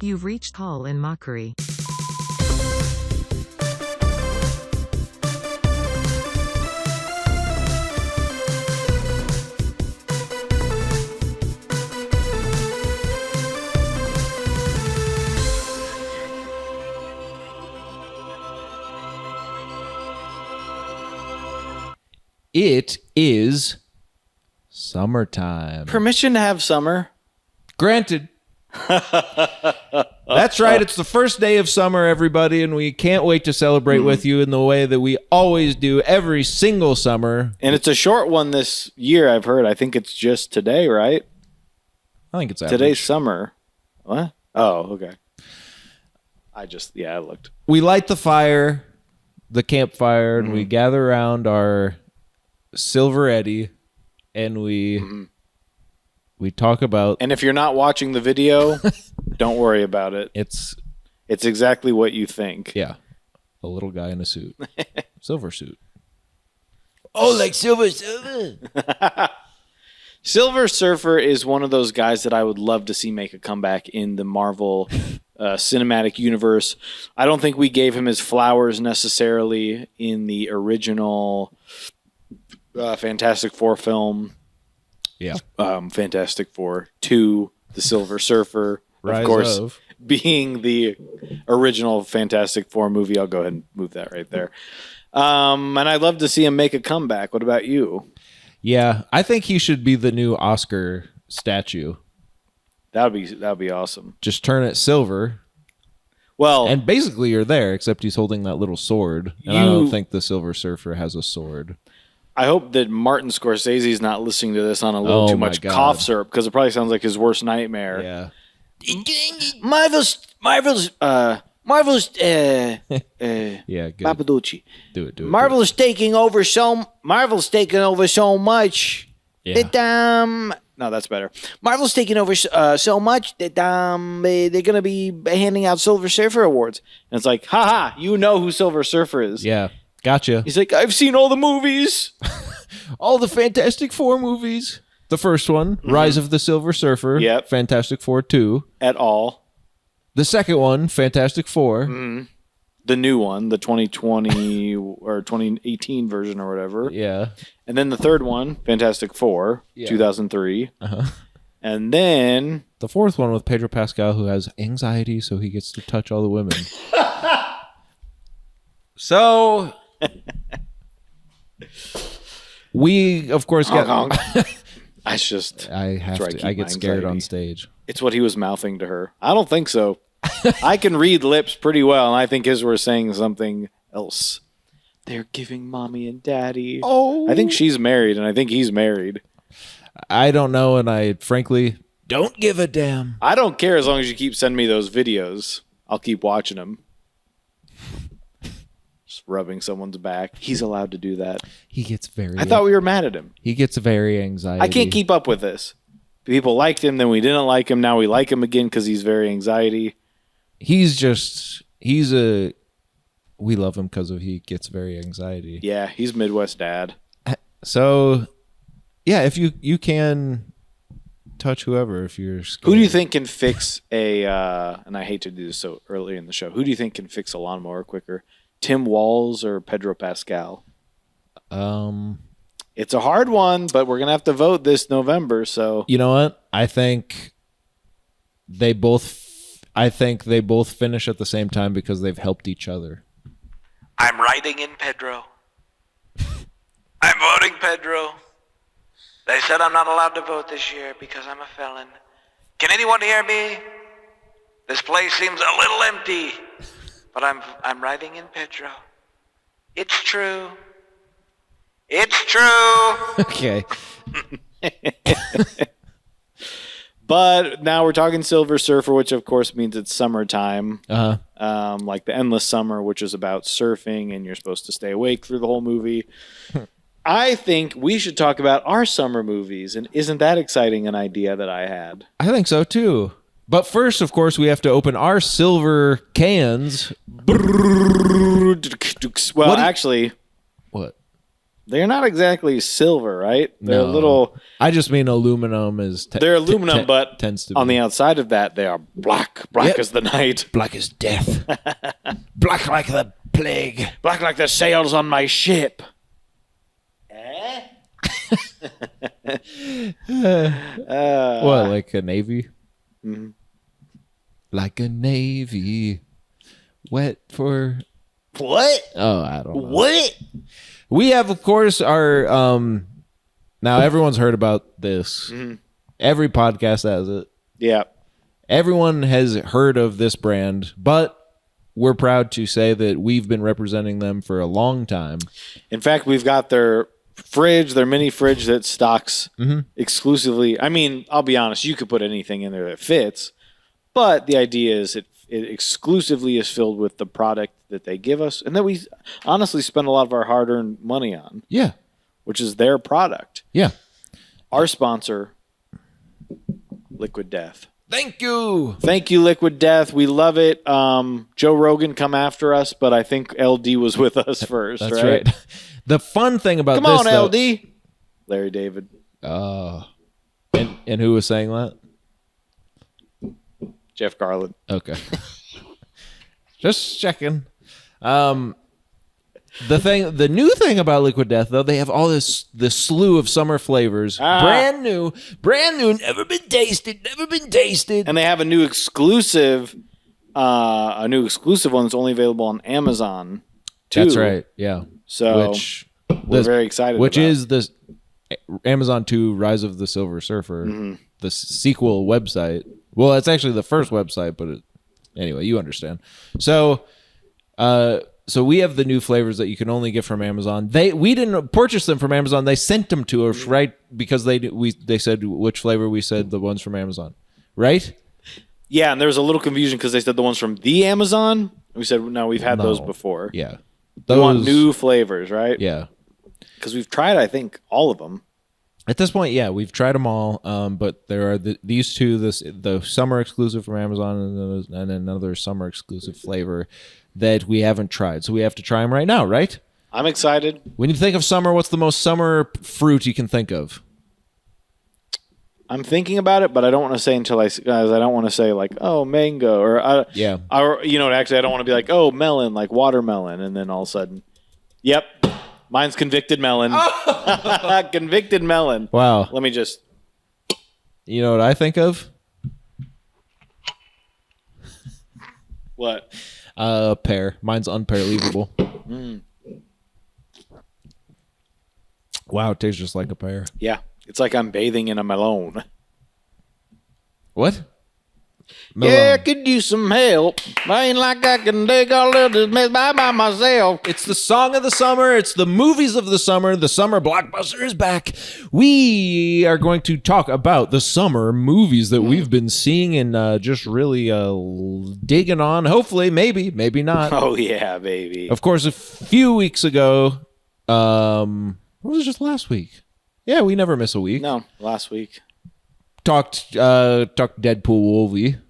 You've reached call in Mockery. It is summertime. Permission to have summer? Granted. That's right. It's the first day of summer, everybody, and we can't wait to celebrate with you in the way that we always do every single summer. And it's a short one this year, I've heard. I think it's just today, right? I think it's average. Today's summer. What? Oh, okay. I looked. We light the fire, the campfire, and we gather around our Silver Eddy, and we talk about... And if you're not watching the video, don't worry about it. It's exactly what you think. Yeah. A little guy in a suit. Silver suit. Oh, like Silver. Silver Surfer is one of those guys that I would love to see make a comeback in the Marvel cinematic universe. I don't think we gave him his flowers necessarily in the original Fantastic Four film. Yeah. Fantastic Four 2, The Silver Surfer. Rise of course, of. Being the original Fantastic Four movie. I'll go ahead and move that right there. And I'd love to see him make a comeback. What about you? Yeah, I think he should be the new Oscar statue. That would be awesome. Just turn it silver. Well, And basically you're there, except he's holding that little sword. And I don't think the Silver Surfer has a sword. I hope that Martin Scorsese's not listening to this on a little too much God. cough syrup, because it probably sounds like his worst nightmare. Yeah. Marvel's Yeah, good. Papaducci. Do it. Marvel's taking over so much. Yeah. That, no, that's better. Marvel's taking over so much that they're going to be handing out Silver Surfer awards. And it's like, haha, you know who Silver Surfer is. Yeah. Gotcha. He's like, I've seen all the movies. All the Fantastic Four movies. The first one, Rise of the Silver Surfer. Yep. Fantastic Four 2. At all. The second one, Fantastic Four. The new one, the 2020 or 2018 version or whatever. Yeah. And then the third one, Fantastic Four, 2003. Uh-huh. And then... The fourth one with Pedro Pascal, who has anxiety, so he gets to touch all the women. So... we, of course, got... I just... I have to. I get scared on stage. It's what he was mouthing to her. I don't think so. I can read lips pretty well, and I think his were saying something else. They're giving mommy and daddy. Oh. I think she's married, and I think he's married. I don't know, and I frankly don't give a damn. I don't care as long as you keep sending me those videos. I'll keep watching them. Just rubbing someone's back. He's allowed to do that. He gets very... I thought we were mad at him. He gets very anxiety. I can't keep up with this. People liked him, then we didn't like him. Now we like him again because he's very anxiety. We love him because he gets very anxiety. Yeah, he's Midwest dad. So, yeah, if you can touch whoever if you're scared. Who do you think can fix and I hate to do this so early in the show, who do you think can fix a lawnmower quicker? Tim Walz or Pedro Pascal? It's a hard one, but we're going to have to vote this November, so. You know what? I think they both finish at the same time because they've helped each other. I'm writing in Pedro. I'm voting Pedro. They said I'm not allowed to vote this year because I'm a felon. Can anyone hear me? This place seems a little empty, but I'm writing in Pedro. It's true. It's true. Okay. But now we're talking Silver Surfer, which of course means it's summertime. Uh-huh. Like the Endless Summer, which is about surfing, and you're supposed to stay awake through the whole movie. I think we should talk about our summer movies, and isn't that exciting an idea that I had? I think so too. But first, of course, we have to open our silver cans. Well, actually, what? They're not exactly silver, right? They're a No. little. I just mean aluminum is. They're aluminum, but tends to on be. the outside of that, they are black Yep. as the night, Black as death. Black like the plague. black like the sails on my ship. What, like a navy? Mm-hmm. Like a navy. Wet for. What? Oh, I don't know. What? We have, of course, our. Now, everyone's heard about this. Mm-hmm. Every podcast has it. Yeah. Everyone has heard of this brand, but we're proud to say that we've been representing them for a long time. In fact, we've got their fridge, their mini fridge that stocks exclusively. I mean, I'll be honest, you could put anything in there that fits, but the idea is it exclusively is filled with the product that they give us and that we honestly spend a lot of our hard-earned money on, Yeah. which is their product. Yeah. Our sponsor, Liquid Death. Thank you. Thank you, Liquid Death. We love it. Joe Rogan come after us, but I think LD was with us first. That's right. The fun thing about Come this, on, though, LD. Larry David. and who was saying that? Jeff Garland. Okay. Just checking. The new thing about Liquid Death, though, they have all this slew of summer flavors, brand new, never been tasted. And they have a new exclusive one that's only available on Amazon too. That's right. Yeah. So we're very excited Which about. is the Amazon 2 Rise of the Silver Surfer, the sequel website. Well, it's actually the first website, but anyway, you understand. So we have the new flavors that you can only get from Amazon. We didn't purchase them from Amazon. They sent them to us, right? Because they said which flavor. We said the ones from Amazon, right? Yeah, and there was a little confusion because they said the ones from the Amazon. We said no, we've had those before. Yeah. We want new flavors, right? Yeah. Because we've tried, I think, all of them. At this point, yeah, we've tried them all, but there are these two, the summer exclusive from Amazon and another summer exclusive flavor that we haven't tried. So we have to try them right now, right? I'm excited. When you think of summer, what's the most summer fruit you can think of? I'm thinking about it, but I don't want to say until I don't want to say like, oh, mango or Yeah. or actually I don't want to be like, oh, melon, like watermelon, and then all of a sudden, yep, mine's convicted melon. Convicted melon. Wow. Let me just. You know what I think of? What? Pear. Mine's unpearleavable. Wow, it tastes just like a pear. Yeah, it's like I'm bathing in a melon. What? Yeah, I could use some help. I ain't like I can take all of this mess by myself. It's the song of the summer. It's the movies of the summer. The summer blockbuster is back. We are going to talk about the summer movies that we've been seeing and just really digging on. Hopefully, maybe not. Oh yeah, baby. Of course, a few weeks ago, what was it, just last week? Yeah, we never miss a week. No, last week. Talked Deadpool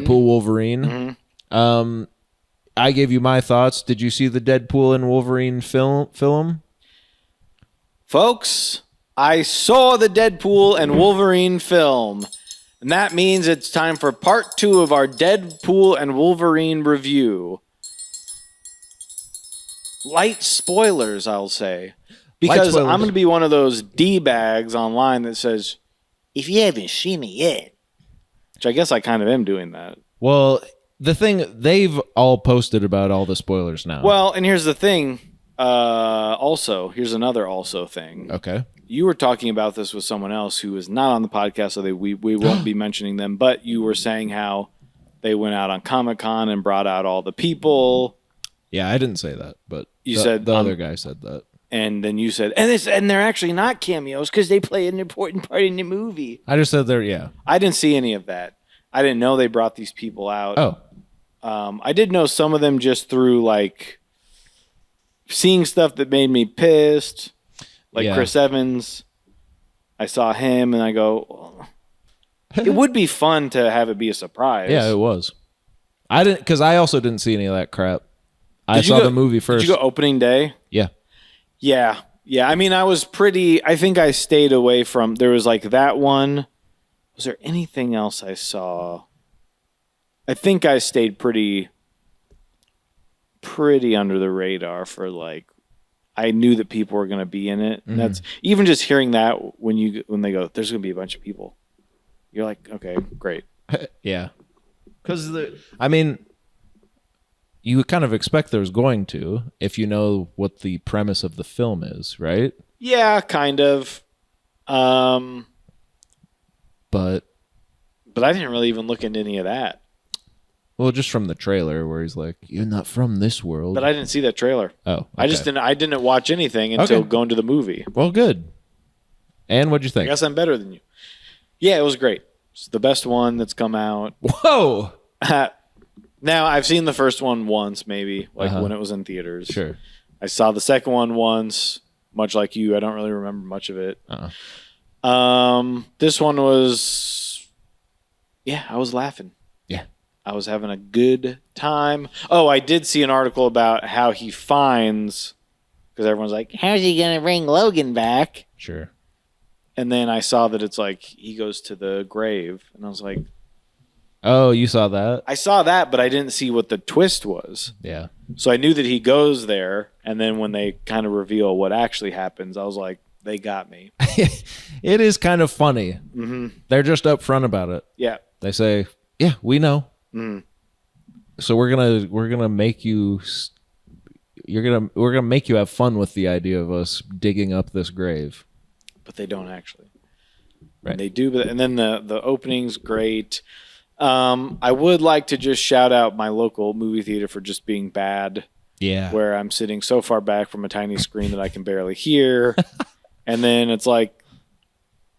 Wolverine. I gave you my thoughts. Did you see the Deadpool and Wolverine film? Folks, I saw the Deadpool and Wolverine film, and that means it's time for part 2 of our Deadpool and Wolverine review. Light spoilers, I'll say. Because I'm going to be one of those D-bags online that says, if you haven't seen it yet. Which I guess I kind of am doing that. Well, the thing, they've all posted about all the spoilers now. Well, and here's the thing. Here's another thing. Okay. You were talking about this with someone else who is not on the podcast, so we won't be mentioning them, but you were saying how they went out on Comic-Con and brought out all the people. Yeah, I didn't say that, but You said the other guy said that. And then you said, and they're actually not cameos because they play an important part in the movie. I just said they're, yeah. I didn't see any of that. I didn't know they brought these people out. Oh. I did know some of them just through like seeing stuff that made me pissed, like Chris Evans. I saw him and I go, well, it would be fun to have it be a surprise. Yeah, it was. I didn't, because I also didn't see any of that crap. I saw the movie first. Did you go opening day? Yeah. Yeah. Yeah, I mean, I think I stayed away from, there was like that one. Was there anything else I saw? I think I stayed pretty under the radar for like, I knew that people were going to be in it. And that's even just hearing that when they go, there's going to be a bunch of people. You're like, okay, great. Yeah. Because, I mean, you kind of expect there's going to, if you know what the premise of the film is, right? Yeah, kind of. But I didn't really even look into any of that. Well, just from the trailer where he's like, "You're not from this world." But I didn't see that trailer. Oh, okay. I didn't watch anything until going to the movie. Well, good. And what'd you think? I guess I'm better than you. Yeah, it was great. It's the best one that's come out. Whoa. Now, I've seen the first one once, maybe, like when it was in theaters. Sure. I saw the second one once, much like you. I don't really remember much of it. This one was, I was laughing. Yeah. I was having a good time. Oh, I did see an article about how he finds, because everyone's like, how's he going to bring Logan back? Sure. And then I saw that it's like he goes to the grave. And I was like, oh, you saw that? I saw that, but I didn't see what the twist was. Yeah. So I knew that he goes there. And then when they kind of reveal what actually happens, I was like, they got me. It is kind of funny. Mm-hmm. They're just upfront about it. Yeah. They say, yeah, we know. Mm. So we're gonna make you we're gonna make you have fun with the idea of us digging up this grave. But they don't actually. Right. And they do, but and then the opening's great. I would like to just shout out my local movie theater for just being bad. Yeah. Where I'm sitting so far back from a tiny screen that I can barely hear. And then it's like,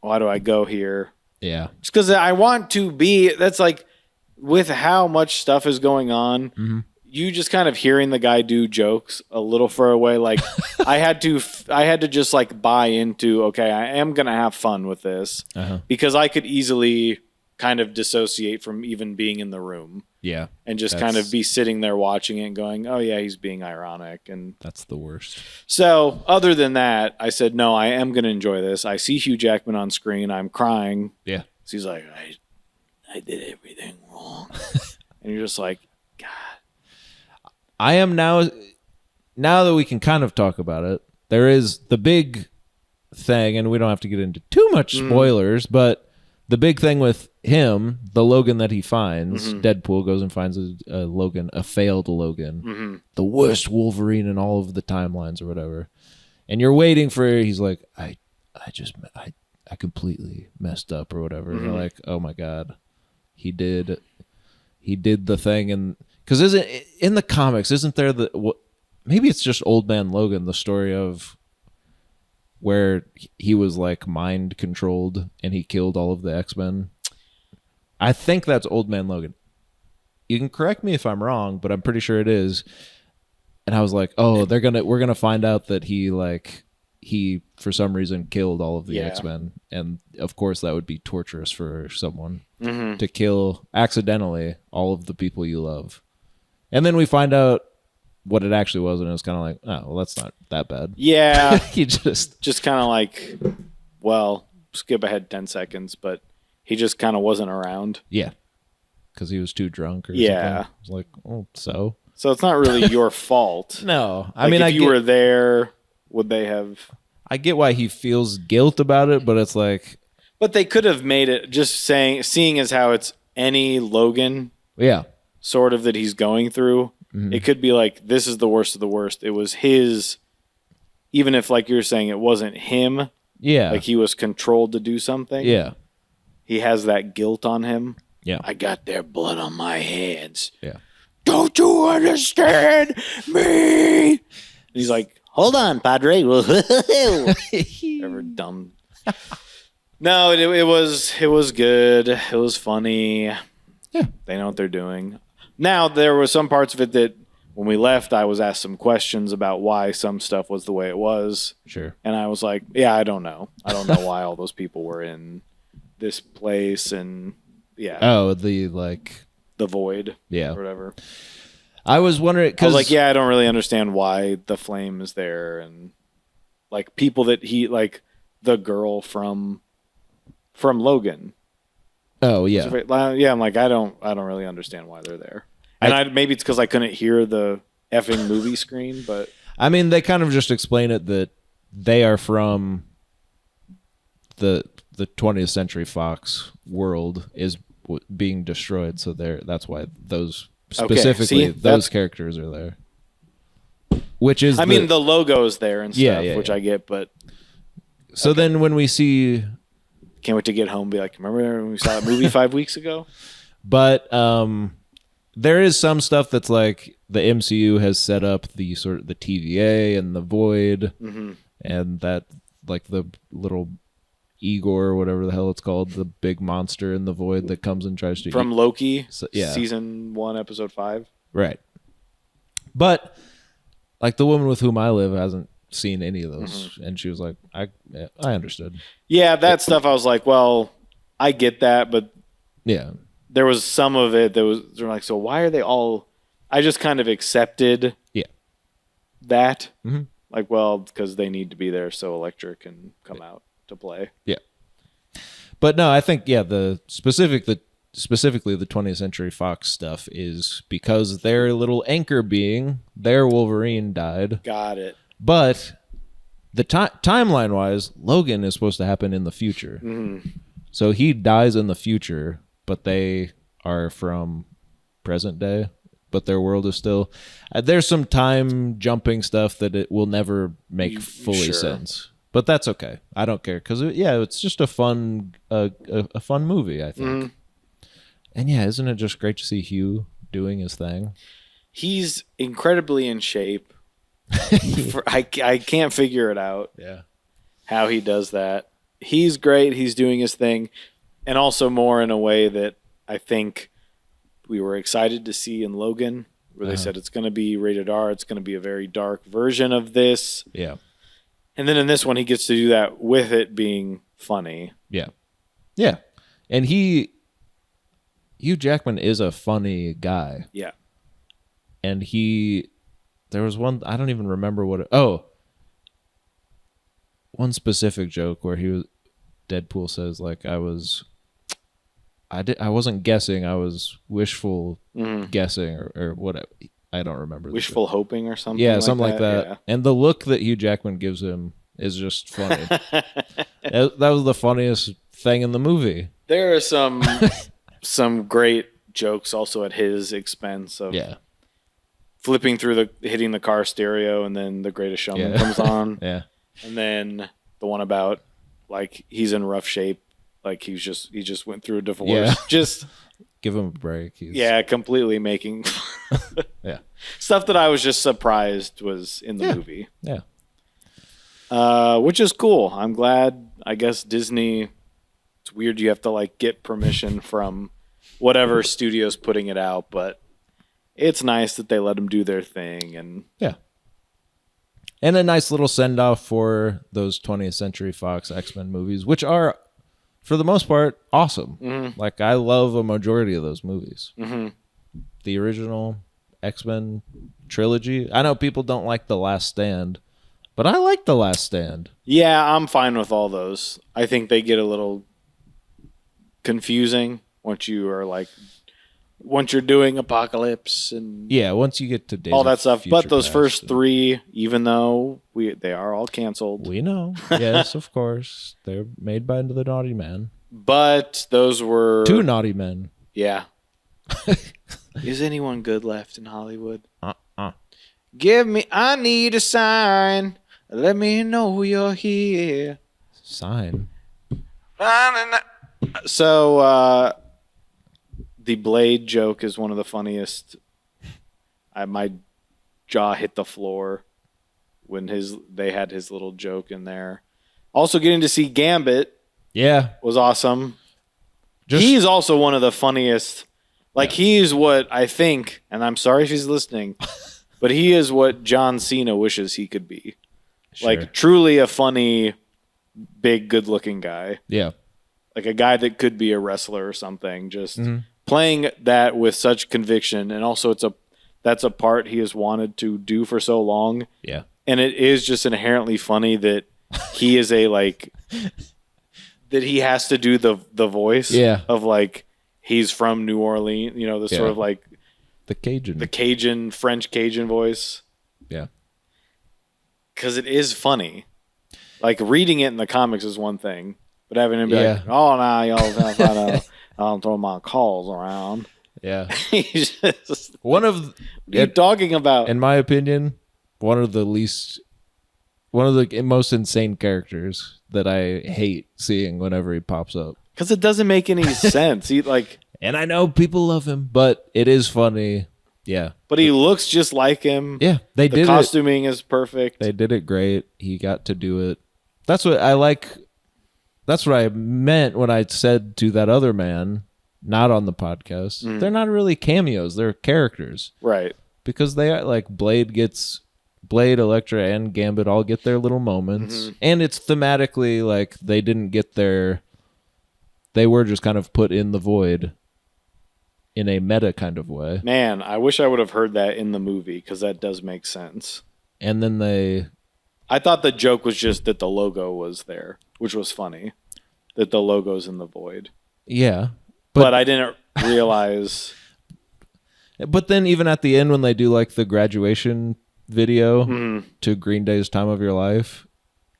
why do I go here? Yeah. Just because I want to be, that's like, with how much stuff is going on, you just kind of hearing the guy do jokes a little far away. Like I had to just like buy into, okay, I am going to have fun with this because I could easily kind of dissociate from even being in the room. Yeah. And just kind of be sitting there watching it and going, oh yeah, he's being ironic. And that's the worst. So other than that, I said, no, I am going to enjoy this. I see Hugh Jackman on screen. I'm crying. Yeah. So he's like, I did everything wrong. And you're just like, God. I am now that we can kind of talk about it, there is the big thing, and we don't have to get into too much spoilers, but the big thing with him, the Logan that he finds, Deadpool goes and finds a Logan, a failed Logan, the worst Wolverine in all of the timelines or whatever. And you're waiting for, he's like, I completely messed up or whatever. And you're like, oh my God, he did the thing. And because isn't in the comics, isn't there maybe it's just Old Man Logan, the story of where he was like mind controlled and he killed all of the X-Men. I think that's Old Man Logan. You can correct me if I'm wrong, but I'm pretty sure it is. And I was like, oh, we're gonna find out that he for some reason killed all of the X-Men. And of course that would be torturous for someone to kill accidentally all of the people you love. And then we find out what it actually was, and it was kind of like, oh, well, that's not that bad. Yeah. He just kind of like, well, skip ahead 10 seconds, but he just kind of wasn't around. Yeah. Because he was too drunk or something. I was like, oh, so? So it's not really your fault. No. I mean, if you were there, would they have... I get why he feels guilt about it, but it's like... But they could have made it just seeing as how it's any Logan sort of that he's going through. Mm-hmm. It could be like, this is the worst of the worst. It was his, even if like you're saying it wasn't him. Yeah. Like he was controlled to do something. Yeah. He has that guilt on him. Yeah. I got their blood on my hands. Yeah. Don't you understand me? And he's like, hold on, Padre. Ever dumb. No, it was good. It was funny. Yeah. They know what they're doing. Now, there were some parts of it that when we left, I was asked some questions about why some stuff was the way it was. Sure. And I was like, yeah, I don't know. I don't know why all those people were in this place and, yeah. Oh, the void. Yeah. Or whatever. I was wondering, I was like, yeah, I don't really understand why the flame is there. And like people that he like the girl from Logan. Oh yeah. Yeah, I'm like I don't really understand why they're there. And maybe it's because I couldn't hear the effing movie screen, but I mean, they kind of just explain it that they are from the 20th Century Fox world is being destroyed, so that's why those specifically those characters are there. Which is, I mean, the logo's there and stuff, which I get, but so then when we see, can't wait to get home and be like, remember when we saw that movie 5 weeks ago? But there is some stuff that's like the MCU has set up the sort of the TVA and the Void, and that like the little Igor or whatever the hell it's called, the big monster in the Void that comes and tries to from Loki, yeah. season 1, episode 5. Right. But like the woman with whom I live hasn't seen any of those, and she was like, I understood. Yeah, that stuff I was like, well, I get that, but yeah, there was some of it that was like, so why are they all? I just kind of accepted that. Like, well, because they need to be there so Elektra can come out to play. Yeah. But no, I think, specifically the 20th Century Fox stuff is because their little anchor being, their Wolverine died. Got it. But the timeline-wise, Logan is supposed to happen in the future. So he dies in the future, but they are from present day. But their world is still... there's some time jumping stuff that it will never make fully sense. But that's okay. I don't care. Because, it's just a fun movie, I think. And isn't it just great to see Hugh doing his thing? He's incredibly in shape. I can't figure it out. Yeah. How he does that. He's great. He's doing his thing. And also more in a way that I think we were excited to see in Logan, where they said it's going to be rated R. It's going to be a very dark version of this. Yeah. And then in this one, he gets to do that with it being funny. Yeah. Yeah. And Hugh Jackman is a funny guy. Yeah. And there was one, I don't even remember one specific joke where Deadpool says, like, I wasn't guessing, I was wishful guessing or whatever. I don't remember. Wishful hoping or something. Yeah, something like that. Yeah. And the look that Hugh Jackman gives him is just funny. That was the funniest thing in the movie. There are some great jokes also at his expense of flipping through hitting the car stereo, and then The Greatest Showman comes on. Yeah. And then the one about like he's in rough shape, like he just went through a divorce. Yeah. Just give him a break. Completely making stuff that I was just surprised was in the movie. Yeah. Which is cool. I'm glad. I guess Disney. It's weird. You have to like get permission from whatever studio's putting it out, but it's nice that they let them do their thing. And and a nice little send off for those 20th Century Fox X-Men movies, which are, for the most part, awesome. Like, I love a majority of those movies. The original X-Men trilogy. I know people don't like The Last Stand, but I like The Last Stand. Yeah, I'm fine with all those. I think they get a little confusing once you're doing Apocalypse and once you get to Days all that stuff. Future But those Past first three, even though they are all canceled, we know. Yes, of course, they're made by the Naughty Man. But those were 2 naughty men. Yeah. Is anyone good left in Hollywood? I need a sign. Let me know you're here. Sign. So, the Blade joke is one of the funniest. My jaw hit the floor when they had his little joke in there. Also, getting to see Gambit, was awesome. He's also one of the funniest. Like he's what I think, and I'm sorry if he's listening, but he is what John Cena wishes he could be. Sure. Like truly a funny, big, good-looking guy. Yeah, like a guy that could be a wrestler or something. Just playing that with such conviction, and also that's a part he has wanted to do for so long. Yeah, And it is just inherently funny that he is that he has to do the voice of like he's from New Orleans, the sort of like the Cajun, French Cajun voice. Yeah. Because it is funny. Like reading it in the comics is one thing, but having him be like, "Oh, now y'all I'm throwing my calls around." Yeah. He's just, what are you talking about? In my opinion, one of the most insane characters that I hate seeing whenever he pops up. Because it doesn't make any sense. And I know people love him, but it is funny. Yeah. But he looks just like him. Yeah. The costuming is perfect. They did it great. He got to do it. That's what I like. That's what I meant when I said to that other man, not on the podcast, they're not really cameos. They're characters. Right. Because they are like Blade, Elektra, and Gambit all get their little moments. And it's thematically like they were just kind of put in the void in a meta kind of way. Man, I wish I would have heard that in the movie because that does make sense. And then I thought the joke was just that the logo was there, which was funny. That the logo's in the void. Yeah. But I didn't realize. But then even at the end when they do like the graduation video to Green Day's Time of Your Life,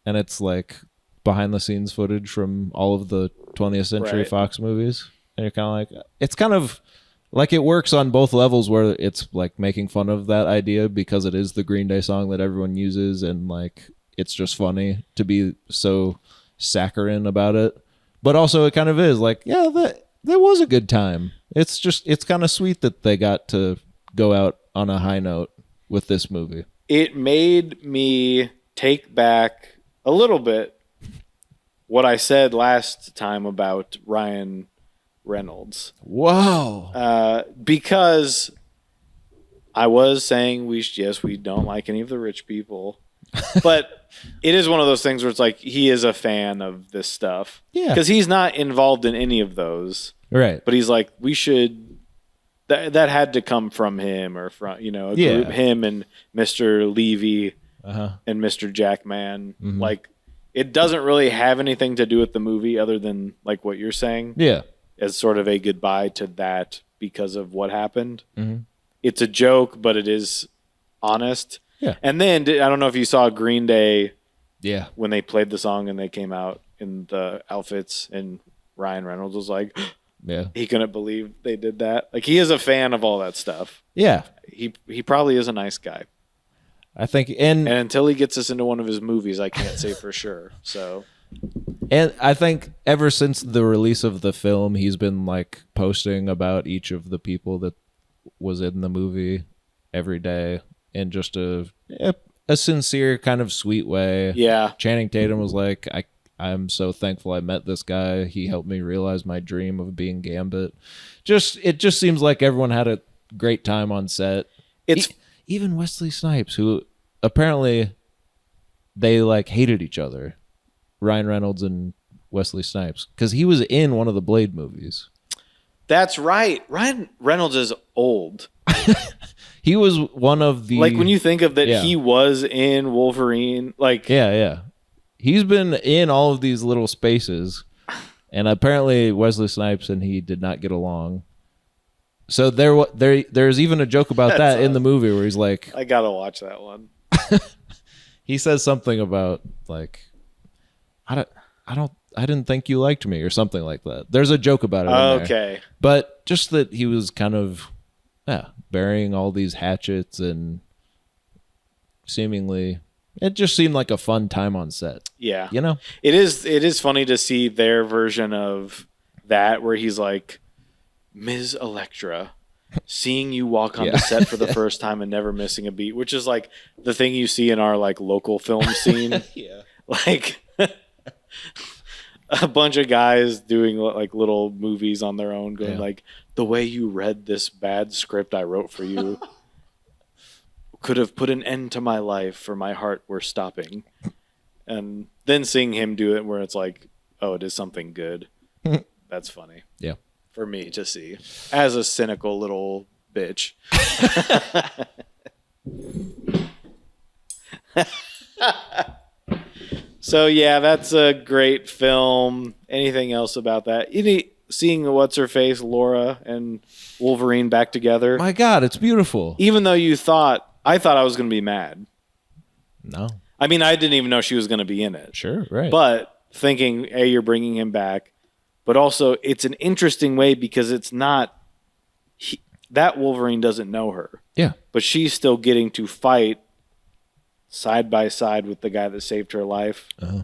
and it's like behind the scenes footage from all of the 20th Century Fox movies, and you're kind of like, it's kind of like it works on both levels where it's like making fun of that idea because it is the Green Day song that everyone uses, and like it's just funny to be so saccharine about it, but also it kind of is like, yeah, that was a good time. It's kind of sweet that they got to go out on a high note with this movie. It made me take back a little bit what I said last time about Ryan Reynolds. Whoa. Because I was saying we don't like any of the rich people, but it is one of those things where it's like he is a fan of this stuff. Yeah. Because he's not involved in any of those. Right. But he's like, we should. That had to come from him or from a group, him and Mr. Levy and Mr. Jackman. Like, it doesn't really have anything to do with the movie other than like what you're saying. Yeah. As sort of a goodbye to that because of what happened. It's a joke, but it is honest. Yeah. And then I don't know if you saw Green Day. Yeah. When they played the song and they came out in the outfits, and Ryan Reynolds was like, yeah, he couldn't believe they did that. Like, he is a fan of all that stuff. Yeah. He probably is a nice guy. I think, and until he gets us into one of his movies, I can't say for sure. So, and I think ever since the release of the film, he's been like posting about each of the people that was in the movie every day in just a sincere kind of sweet way. Yeah. Channing Tatum was like, I'm so thankful I met this guy. He helped me realize my dream of being Gambit. It just seems like everyone had a great time on set. Even Wesley Snipes, who apparently they like hated each other, Ryan Reynolds and Wesley Snipes, because he was in one of the Blade movies. That's right. Ryan Reynolds is old. He was one of the, like, when you think of that, he was in Wolverine. Like, yeah. He's been in all of these little spaces, and apparently Wesley Snipes and he did not get along. So there's even a joke about that in the movie where he's like, I gotta watch that one. He says something about like, I didn't think you liked me or something like that. There's a joke about it. Okay, but just that he was kind of burying all these hatchets, and seemingly it just seemed like a fun time on set. Yeah, it is funny to see their version of that where he's like, Ms. Elektra, seeing you walk on the set for the first time and never missing a beat, which is like the thing you see in our like local film scene. Yeah, like a bunch of guys doing like little movies on their own, going like, the way you read this bad script I wrote for you could have put an end to my life, for my heart were stopping. And then seeing him do it where it's like, oh, it is something good. That's funny. Yeah. For me to see as a cynical little bitch. So yeah, that's a great film. Anything else about that? Seeing what's her face, Laura and Wolverine back together. My God, it's beautiful. Even though I thought I was going to be mad. No. I mean, I didn't even know she was going to be in it. Sure, right. But thinking, hey, you're bringing him back. But also, it's an interesting way because it's not... that Wolverine doesn't know her. Yeah. But she's still getting to fight side by side with the guy that saved her life. Uh-huh.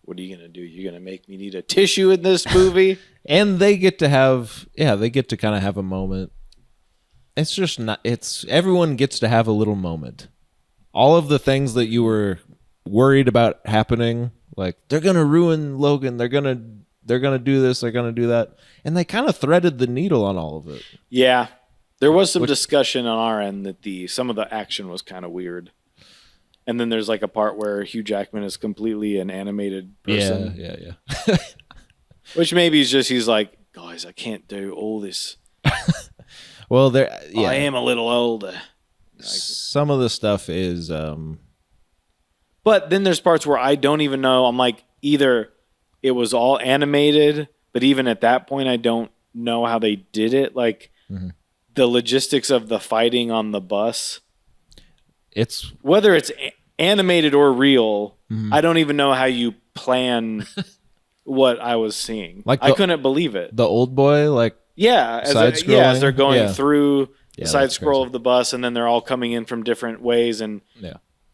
What are you going to do? You're going to make me need a tissue in this movie? And they get to kind of have a moment. It's just not, everyone gets to have a little moment. All of the things that you were worried about happening, like they're going to ruin Logan, they're going to do this, they're going to do that. And they kind of threaded the needle on all of it. Yeah. There was some discussion on our end that some of the action was kind of weird. And then there's like a part where Hugh Jackman is completely an animated person. Yeah. Which maybe he's like, guys, I can't do all this. Well, I am a little older. Some of the stuff is... But then there's parts where I don't even know. I'm like, either it was all animated, but even at that point, I don't know how they did it. Like, the logistics of the fighting on the bus. It's... Whether it's animated or real, I don't even know how you plan what I was seeing. Like I couldn't believe it. The old boy, like... as they're going through the side scroll of the bus, and then they're all coming in from different ways, and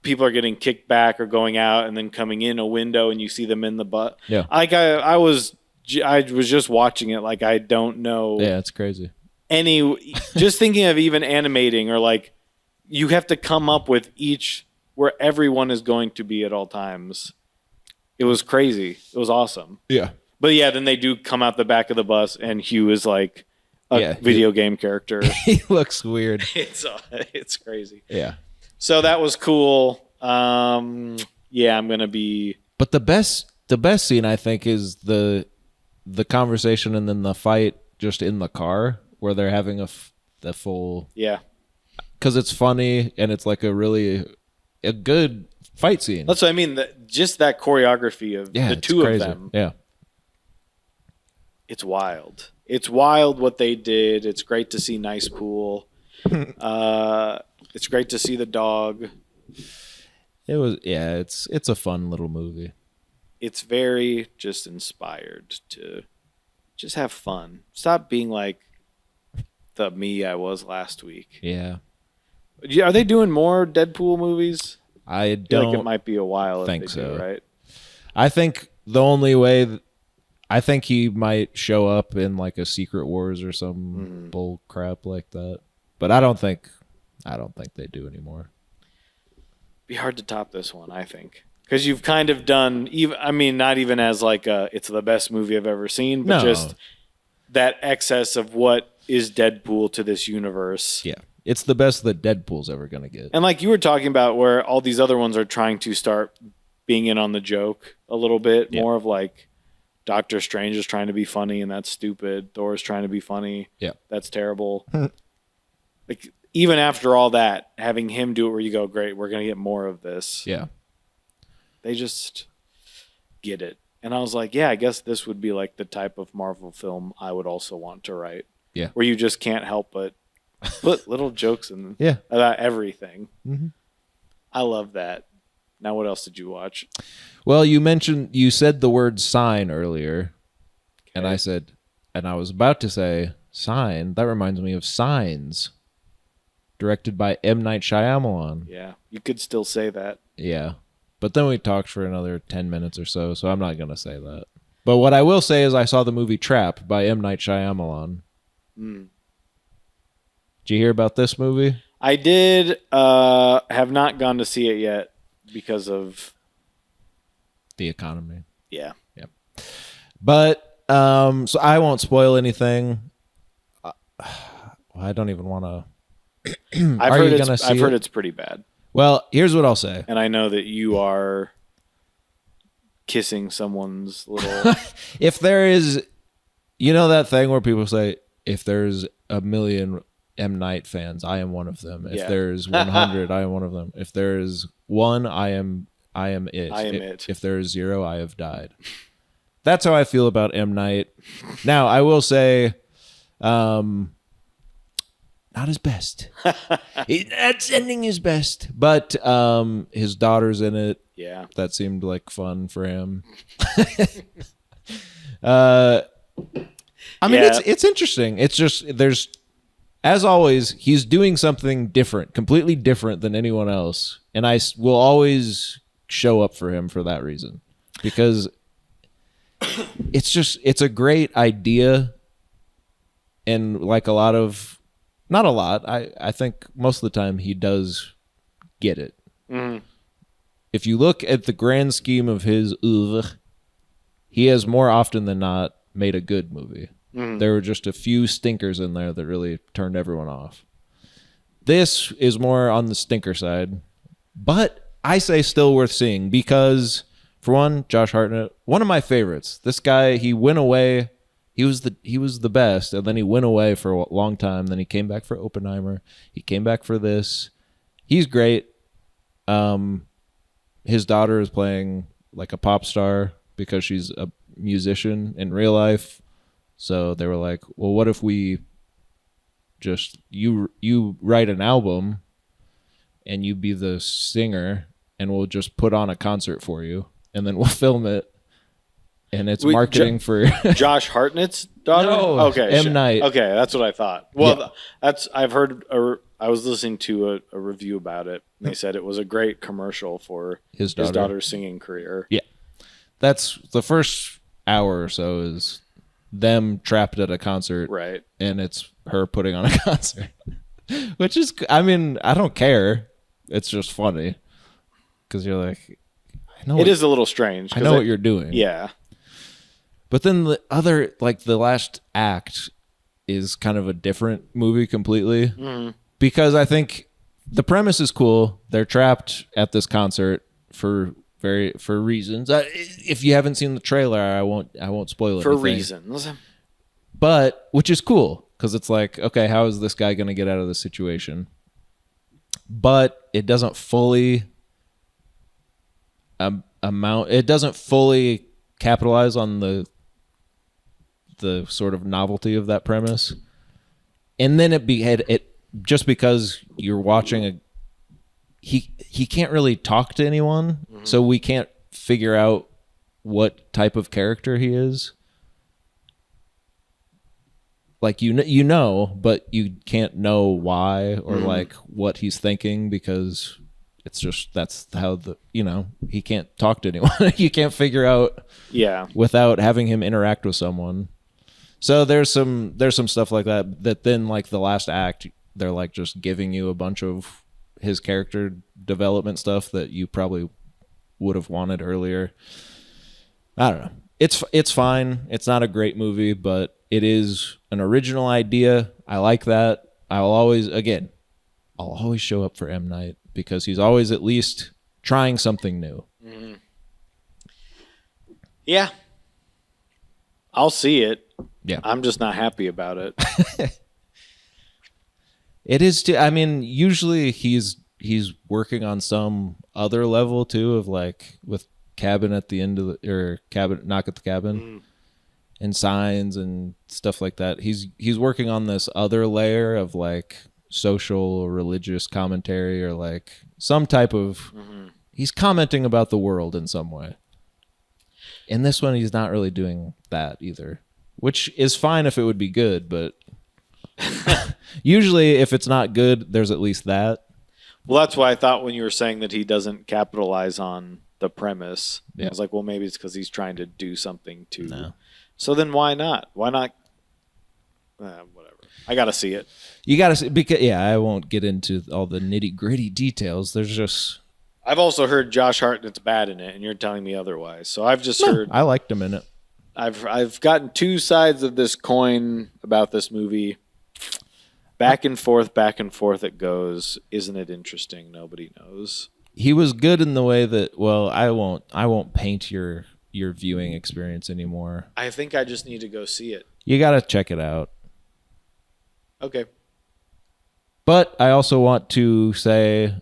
people are getting kicked back or going out, and then coming in a window, and you see them in the bus. Yeah, like I was just watching it, like I don't know. Yeah, it's crazy. Just thinking of even animating, or like you have to come up with each where everyone is going to be at all times. It was crazy. It was awesome. Yeah. But yeah, then they do come out the back of the bus, and Hugh is like a video game character. He looks weird. It's crazy. Yeah. So that was cool. I'm gonna be. But the best scene, I think, is the conversation and then the fight just in the car where they're having the full. Yeah. Because it's funny and it's like a good fight scene. That's what I mean. Just that choreography of the two crazy. of them. Yeah. It's wild. It's wild what they did. It's great to see Nice Pool. It's great to see the dog. It was, it's a fun little movie. It's very just inspired to just have fun. Stop being like the me I was last week. Yeah. Are they doing more Deadpool movies? I feel don't like it might be a while think if they so. do, right? I think the only way... I think he might show up in like a Secret Wars or some bull crap like that. But I don't think they do anymore. Be hard to top this one, I think. Because you've kind of done, not even as like it's the best movie I've ever seen, but just that excess of what is Deadpool to this universe. Yeah. It's the best that Deadpool's ever going to get. And like you were talking about where all these other ones are trying to start being in on the joke a little bit, more of like Doctor Strange is trying to be funny and that's stupid. Thor is trying to be funny. Yeah. That's terrible. Like even after all that, having him do it where you go, great, we're going to get more of this. Yeah. They just get it. And I was like, yeah, I guess this would be like the type of Marvel film I would also want to write. Yeah. Where you just can't help but put little jokes in about everything. Mm-hmm. I love that. Now, what else did you watch? Well, you said the word sign earlier. Okay. And I was about to say sign. That reminds me of Signs, directed by M. Night Shyamalan. Yeah, you could still say that. Yeah. But then we talked for another 10 minutes or so I'm not going to say that. But what I will say is I saw the movie Trap by M. Night Shyamalan. Did you hear about this movie? I did. Have not gone to see it yet because of the economy. Yeah. Yep. But so I won't spoil anything. I don't even want to. I've heard it's pretty bad. Well, here's what I'll say. And I know that you are kissing someone's little... If there is... You know that thing where people say, if there's a million M. Night fans, I am one of them. If Yeah. there's 100, I am one of them. If there is 1, I am it. I am it. If there is 0, I have died. That's how I feel about M. Night. Now, I will say, not his best. That's ending his best, but his daughter's in it. Yeah. That seemed like fun for him. I mean, Yeah. it's interesting. It's just there's, as always, he's doing something different, completely different than anyone else, and I will always show up for him for that reason, because it's a great idea, and like not a lot. I think most of the time he does get it. Mhm. If you look at the grand scheme of his oeuvre, he has more often than not made a good movie. There were just a few stinkers in there that really turned everyone off. This is more on the stinker side, but I say still worth seeing because, for one, Josh Hartnett, one of my favorites. This guy, he went away. He was the best, and then he went away for a long time. Then he came back for Oppenheimer. He came back for this. He's great. His daughter is playing like a pop star because she's a musician in real life. So they were like, well, what if we just, you write an album and you be the singer and we'll just put on a concert for you and then we'll film it. And it's marketing for Josh Hartnett's daughter? No, Okay. M. Night. Okay, that's what I thought. Well, Yeah. I've heard, I was listening to a review about it. And they said it was a great commercial for His his daughter. daughter's singing career. Yeah. That's the first hour or so is them trapped at a concert. Right. And it's her putting on a concert. Which is, I mean, I don't care. It's just funny. Because you're like, I know It is a little strange. I know what you're doing. Yeah. But then the other, like the last act is kind of a different movie completely. Because I think the premise is cool. They're trapped at this concert for reasons. If you haven't seen the trailer, I won't spoil it. For reasons. But which is cool because it's like, okay, how is this guy going to get out of this situation? But it doesn't fully it doesn't fully capitalize on the sort of novelty of that premise. And then it just because you're watching he can't really talk to anyone, so we can't figure out what type of character he is. Like you know, but you can't know why or like what he's thinking because it's just that's how he can't talk to anyone. You can't figure out without having him interact with someone. So there's some stuff like that then like the last act they're like just giving you a bunch of his character development stuff that you probably would have wanted earlier. I don't know. It's fine. It's not a great movie, but it is an original idea. I like that. I'll always show up for M. Night because he's always at least trying something new. Yeah. I'll see it. Yeah. I'm just not happy about it. It is too. I mean, usually he's working on some other level too of like with Cabin at the end of Cabin, Knock at the Cabin, and Signs and stuff like that. He's working on this other layer of like social or religious commentary or like some type of. He's commenting about the world in some way. In this one, he's not really doing that either, which is fine if it would be good, but. Usually, if it's not good, there's at least that. Well, that's why I thought when you were saying that he doesn't capitalize on the premise, I was like, well, maybe it's because he's trying to do something to. No. So then why not? Why not? Whatever. I got to see it. You got to see, because I won't get into all the nitty gritty details. There's just. I've also heard Josh Hartnett's bad in it, and you're telling me otherwise. So I've just heard. I liked him in it. I've gotten two sides of this coin about this movie. Back and forth it goes. Isn't it interesting? Nobody knows. He was good in the way that, well, I won't paint your viewing experience anymore. I think I just need to go see it. You got to check it out. Okay. But I also want to say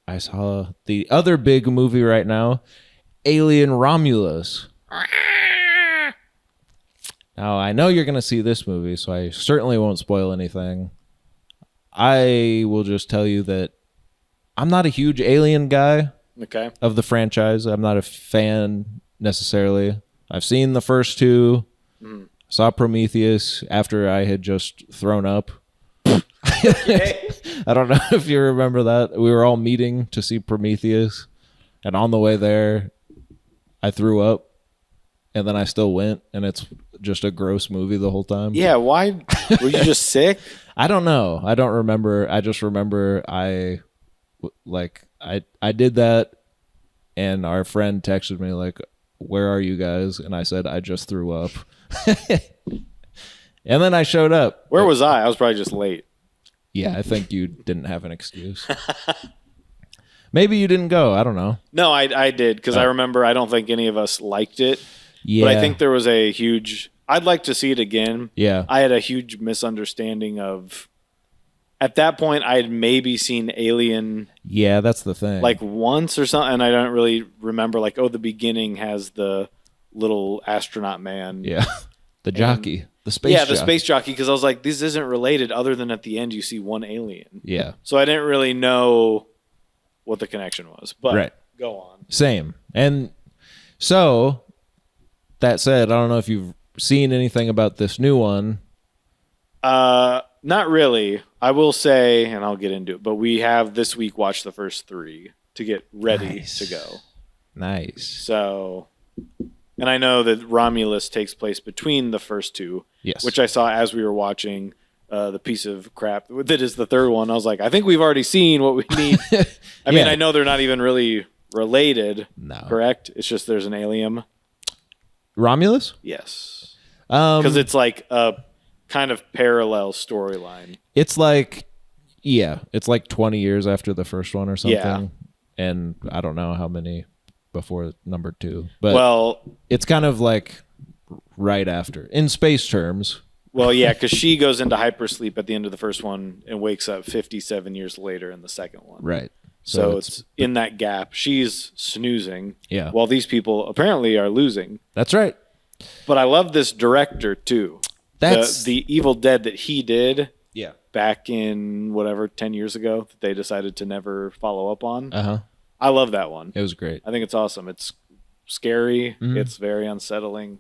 I saw the other big movie right now, Alien Romulus. Now, I know you're going to see this movie, so I certainly won't spoil anything. I will just tell you that I'm not a huge Alien guy of the franchise. I'm not a fan necessarily. I've seen the first two. Saw Prometheus after I had just thrown up. I don't know if you remember that. We were all meeting to see Prometheus, and on the way there, I threw up, and then I still went, and it's just a gross movie the whole time. Yeah, why? Were you just sick? I don't know. I don't remember. I just remember I did that, and our friend texted me like, "Where are you guys?" And I said, "I just threw up." And then I showed up. Where was I? I was probably just late. Yeah, I think you didn't have an excuse. Maybe you didn't go. I don't know. No, I did, because I remember I don't think any of us liked it. Yeah. But I think there was a huge... I'd like to see it again. Yeah. I had a huge misunderstanding of... At that point, I had maybe seen Alien... Yeah, that's the thing. Like once or something, and I don't really remember, like, the beginning has the little astronaut man. Yeah. The jockey. The space jockey. Yeah, the space jockey, because I was like, this isn't related other than at the end you see one alien. Yeah. So I didn't really know what the connection was. But right. Go on. Same. And so, that said, I don't know if you've seen anything about this new one. Not really. I will say, and I'll get into it, but we have this week watched the first 3 to get ready to go. Nice. So, and I know that Romulus takes place between the first 2. Yes. Which I saw as we were watching the piece of crap that is the third one. I was like, I think we've already seen what we need. I mean, I know they're not even really related. No. Correct? It's just there's an alien. Romulus? Yes. Because it's like a kind of parallel storyline. It's like, it's like 20 years after the first one or something. Yeah. And I don't know how many before number 2. But it's kind of like right after in space terms. Well, yeah, because she goes into hypersleep at the end of the first one and wakes up 57 years later in the second one. Right. So it's in that gap. She's snoozing. Yeah. While these people apparently are losing. That's right. But I love this director too. That's the Evil Dead that he did. Yeah. Back in 10 years ago that they decided to never follow up on. Uh-huh. I love that one. It was great. I think it's awesome. It's scary. Mm-hmm. It's very unsettling.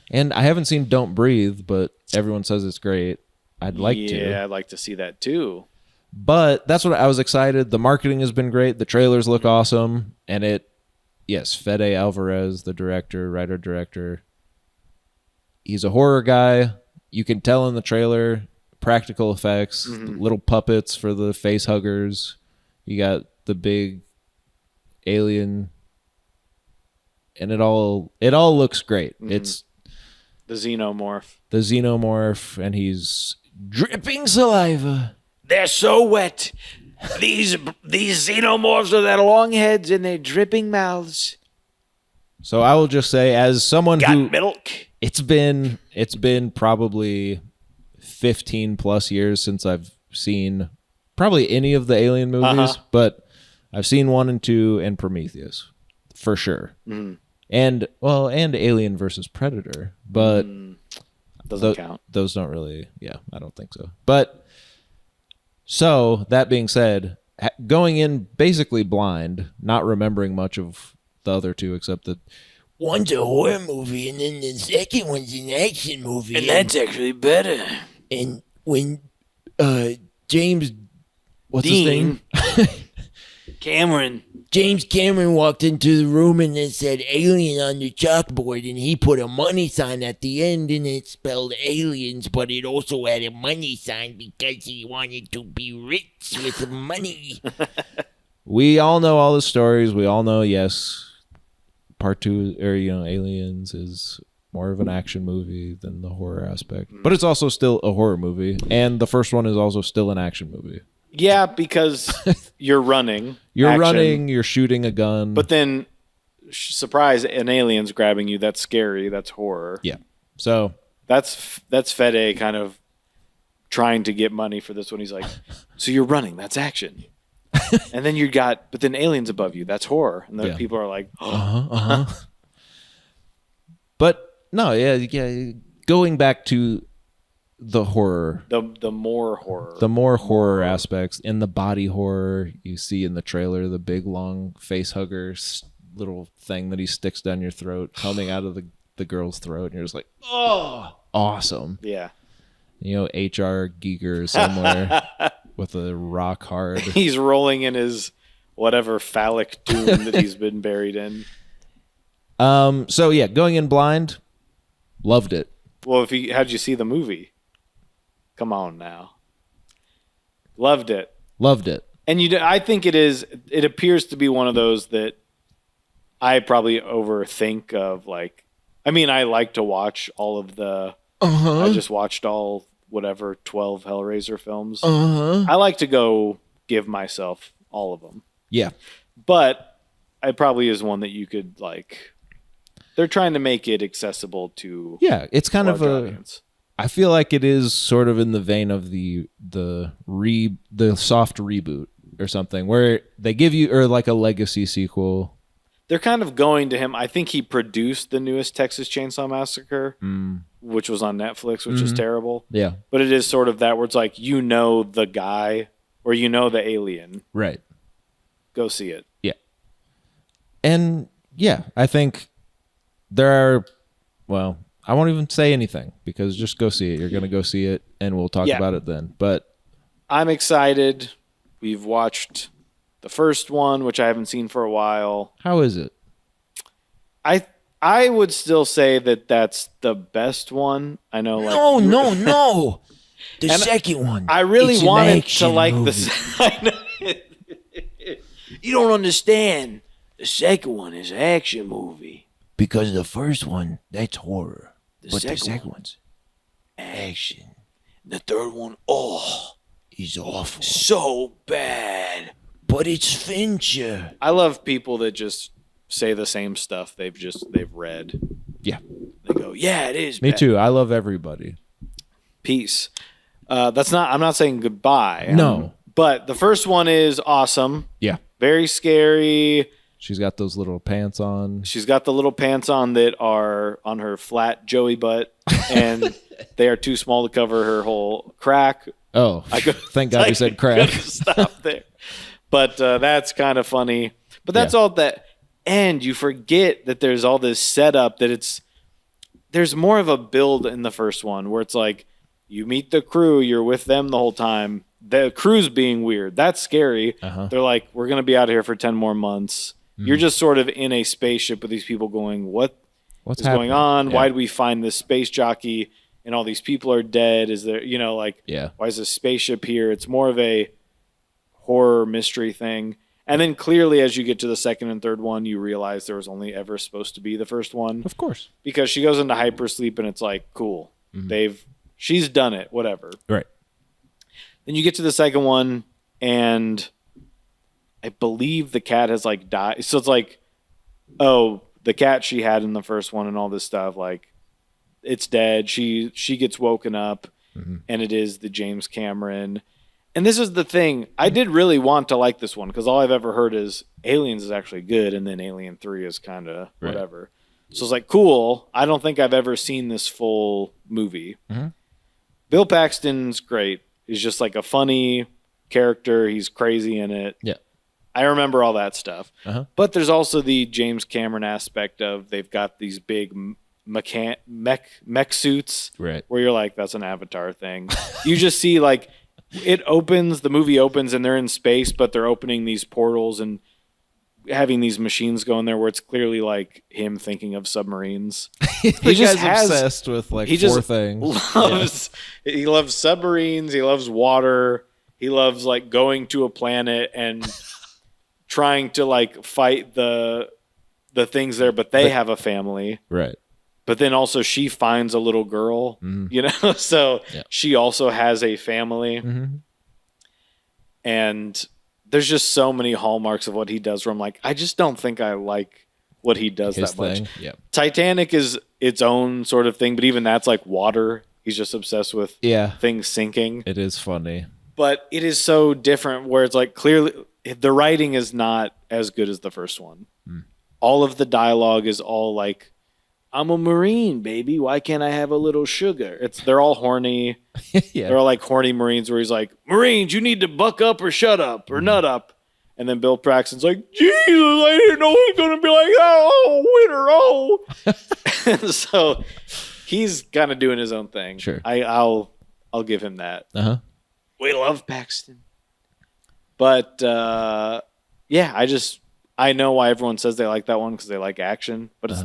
And I haven't seen Don't Breathe, but everyone says it's great. I'd like to. Yeah, I'd like to see that too. But that's what I was excited. The marketing has been great. The trailers look awesome. And Fede Alvarez, the writer-director, he's a horror guy. You can tell in the trailer, practical effects, little puppets for the face huggers. You got the big alien, and it all looks great. It's the xenomorph, and he's dripping saliva. They're so wet. These xenomorphs with their long heads and their dripping mouths. So I will just say, as someone Got milk. It's been probably 15 plus years since I've seen probably any of the Alien movies, but I've seen 1 and 2 and Prometheus for sure. And Alien versus Predator, but doesn't count. Those don't really, I don't think so. But so that being said, going in basically blind, not remembering much of the other 2 except that one's a horror movie and then the second one's an action movie. And that's actually better. And when James what's his name? James Cameron walked into the room and it said alien on the chalkboard, and he put a money sign at the end and it spelled aliens, but it also had a money sign because he wanted to be rich with money. We all know all the stories. We all know, part 2 or Aliens is more of an action movie than the horror aspect, but it's also still a horror movie, and the first one is also still an action movie. Yeah, because you're running. You're shooting a gun. But then, surprise, an alien's grabbing you. That's scary. That's horror. Yeah. So that's Fede kind of trying to get money for this one. He's like, so you're running, that's action. And then but then aliens above you, that's horror. And then people are like, But no, yeah. Going back to the horror, the more horror, the more horror aspects in the body horror you see in the trailer, the big long face hugger little thing that he sticks down your throat, coming out of the girl's throat, and you're just like, oh, awesome. Yeah. You know, H.R. Giger somewhere with a rock hard. He's rolling in his whatever phallic tomb that he's been buried in. So yeah, going in blind, loved it. Well, how'd you see the movie? Come on now. Loved it. And I think it appears to be one of those that I probably overthink of, like, I mean, I like to watch all of the, I just watched all, 12 Hellraiser films. I like to go give myself all of them. Yeah. But it probably is one that you could, like, they're trying to make it accessible to it's kind of audience. I feel like it is sort of in the vein of the soft reboot or something, where they give you, or like a legacy sequel. They're kind of going to him. I think he produced the newest Texas Chainsaw Massacre, which was on Netflix, which is terrible. Yeah. But it is sort of that where it's like, you know the guy or you know the alien. Right. Go see it. Yeah. And yeah, I think there are, well, I won't even say anything because just go see it. You're going to go see it and we'll talk about it then. But I'm excited. We've watched the first one, which I haven't seen for a while. How is it? I would still say that that's the best one. I know. Like, no. The second one. I really wanted to like movie. You don't understand. The second one is an action movie. Because the first one, that's horror. The second one's action. The third one, Is awful. so bad. But it's Fincher. I love people that just say the same stuff they've read. Yeah. They go, yeah, it is. Me bad. too. I love everybody. Peace. I'm not saying goodbye. No. But the first one is awesome. Yeah. Very scary. She's got those little pants on. She's got the little pants on that are on her flat Joey butt, and they are too small to cover her whole crack. Oh, thank God you said crack. Stop there. But that's kind of funny. But that's all at the end. You forget that there's all this setup that there's more of a build in the first one where it's like you meet the crew, you're with them the whole time. The crew's being weird. That's scary. They're like, we're going to be out here for 10 more months. You're just sort of in a spaceship with these people going, what's going on? Yeah. Why did we find this space jockey and all these people are dead? Is there, why is this spaceship here? It's more of a horror mystery thing. And then clearly as you get to the second and third one, you realize there was only ever supposed to be the first one. Of course. Because she goes into hypersleep and it's like, cool. She's done it, whatever. Right. Then you get to the second one and I believe the cat has like died. So it's like, oh, the cat she had in the first one and all this stuff, like it's dead. She gets woken up and it is the James Cameron. And this is the thing. I did really want to like this one because all I've ever heard is Aliens is actually good and then Alien 3 is kind of whatever. So it's like, cool. I don't think I've ever seen this full movie. Bill Paxton's great. He's just like a funny character. He's crazy in it. Yeah. I remember all that stuff. But there's also the James Cameron aspect of they've got these big mech suits where you're like, that's an Avatar thing. You just see like the movie opens and they're in space, but they're opening these portals and having these machines go in there where it's clearly like him thinking of submarines. He just obsessed with like four things. He loves submarines. He loves water. He loves like going to a planet and trying to like fight the things there, but they have a family. Right. But then also she finds a little girl, so she also has a family. And there's just so many hallmarks of what he does where I'm like, I just don't think I like what he does that much. Yeah. Titanic is its own sort of thing, but even that's like water. He's just obsessed with Yeah. things sinking. It is funny. But it is so different where it's like clearly the writing is not as good as the first one. All of the dialogue is all like, I'm a Marine, baby. Why can't I have a little sugar? They're all horny. Yeah. They're all like horny Marines where he's like, Marines, you need to buck up or shut up or nut up. And then Bill Paxton's like, Jesus, I didn't know it was going to be like that. Oh, winter, oh. So he's kind of doing his own thing. Sure. I'll give him that. Uh-huh. We love Paxton. But, yeah, I know why everyone says they like that one because they like action, but it's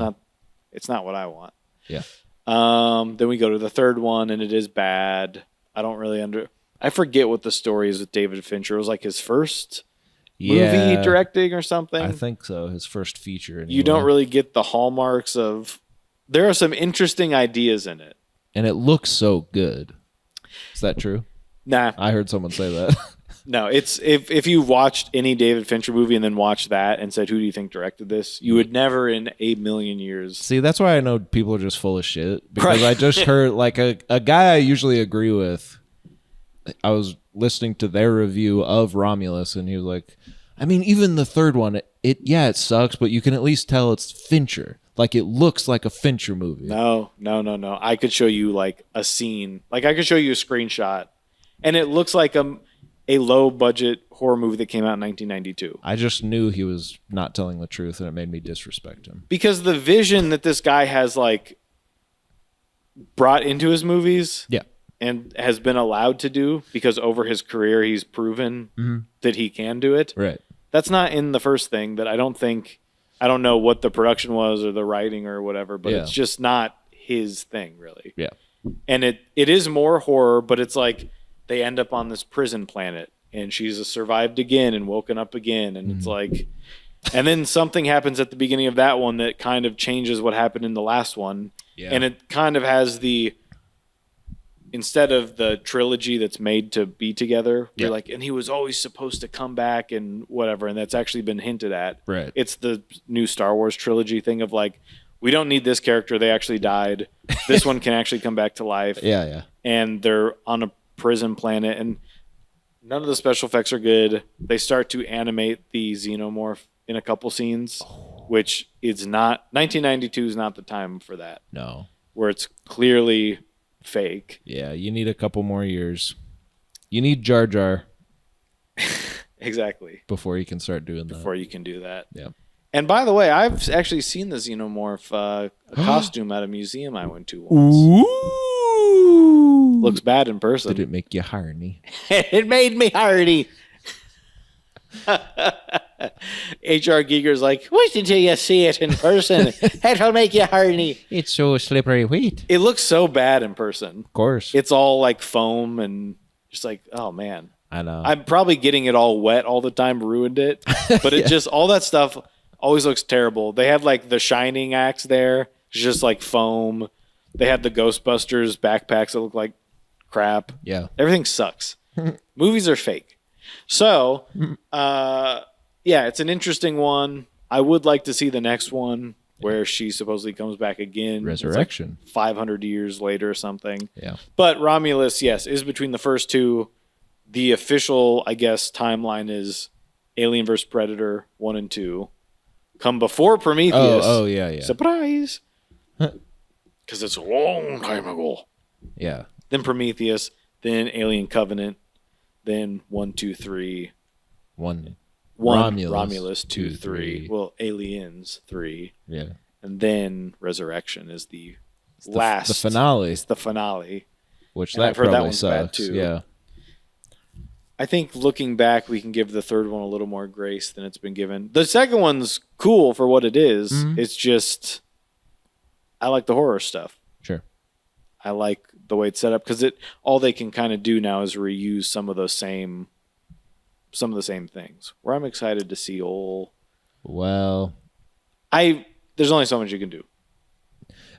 not what I want. Yeah. Then we go to the third one, and it is bad. I don't really I forget what the story is with David Fincher. It was like his first movie directing or something. I think so. His first feature. Anyway. You don't really get the hallmarks of. There are some interesting ideas in it, and it looks so good. Is that true? Nah, I heard someone say that. no. It's if you watched any David Fincher movie and then watched that and said, "Who do you think directed this?" You would never in a million years. See, that's why I know people are just full of shit because Right. I just heard like a guy I usually agree with. I was listening to their review of Romulus, and he was like, I mean, even the third one, it sucks, but you can at least tell it's Fincher. Like, it looks like a Fincher movie. No. I could show you like a scene. Like I could show you a screenshot, and it looks like a low budget horror movie that came out in 1992. I just knew he was not telling the truth, and it made me disrespect him. Because the vision that this guy has like brought into his movies, Yeah. and has been allowed to do because over his career he's proven that he can do it. Right. That's not in the first thing. That I don't know what the production was or the writing or whatever, but Yeah. it's just not his thing really. Yeah. And it is more horror, but it's like they end up on this prison planet and she's survived again and woken up again, and it's like, and then something happens at the beginning of that one that kind of changes what happened in the last one. Yeah. And it kind of has instead of the trilogy that's made to be together, you're like, and he was always supposed to come back and whatever, and that's actually been hinted at. Right. It's the new Star Wars trilogy thing of like, we don't need this character. They actually died. This one can actually come back to life. Yeah. And they're on a prison planet, and none of the special effects are good. They start to animate the xenomorph in a couple scenes, which is not 1992 is not the time for that, No. where it's clearly fake. Yeah, you need a couple more years. You need Jar Jar Exactly. before you can start doing that. Before you can do that. Yeah. And by the way, I've actually seen the xenomorph a costume at a museum I went to once. Ooh. Looks bad in person. Did it make you horny? It made me hardy. H.R. Giger's like, wait until you see it in person. That'll make you hardy. It's so slippery wheat. It looks so bad in person. Of course. It's all like foam and just like, oh man. I know. I'm probably getting it all wet all the time, ruined it. But it just, all that stuff always looks terrible. They have like the Shining axe there. It's just like foam. They have the Ghostbusters backpacks that look like crap. Yeah. Everything sucks. Movies are fake. So, yeah, it's an interesting one. I would like to see the next one where she supposedly comes back again. Resurrection. It's like 500 years later or something. Yeah. But Romulus, yes, is between the first two. The official, I guess, timeline is Alien vs. Predator 1 and 2. Come before Prometheus. Oh, yeah. Surprise! Because it's a long time ago. Yeah. Then Prometheus, then Alien Covenant, then 1, 2, 3. One. 1, Romulus, Romulus 2, 2, 3. 3. Well, Aliens 3. Yeah. And then Resurrection is the last. The finale, It's the finale. which And that I've heard that probably one's bad, sucks. too. Yeah. I think looking back, we can give the third one a little more grace than it's been given. The second one's cool for what it is. Mhm. It's just, I like the horror stuff. Sure. I like the way it's set up because all they can kind of do now is reuse some of the same things. Where I'm excited to see Well, there's only so much you can do.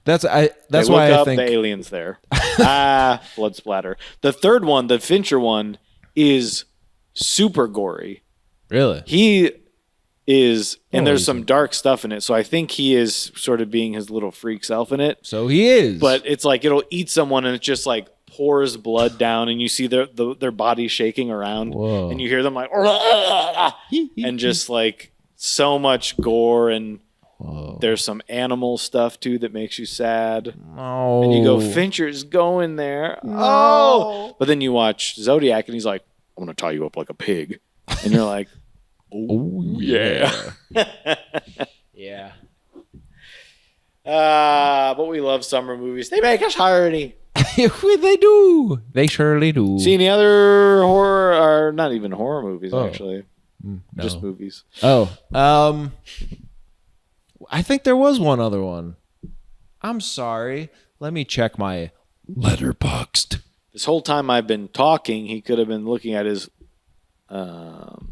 that's They why look I up think the aliens there. Blood splatter. The third one, the Fincher one, is super gory. really. He is, and there's he's some dark stuff in it. So I think he is sort of being his little freak self in it. So he is. But it's like it'll eat someone and it just like pours blood down, and you see their body shaking around. Whoa. And you hear them like, and just like so much gore, and there's some animal stuff too that makes you sad. No. And you go, Fincher's going there. Oh, but then you watch Zodiac, and he's like, I'm gonna tie you up like a pig, and you're like, oh yeah. Yeah. But we love summer movies. They make us horny. They do. They surely do. See any other horror, or not even horror movies, actually. No. Just movies. Oh. I think there was one other one. I'm sorry. Let me check my Letterboxd. This whole time I've been talking, he could have been looking at his Letterboxd.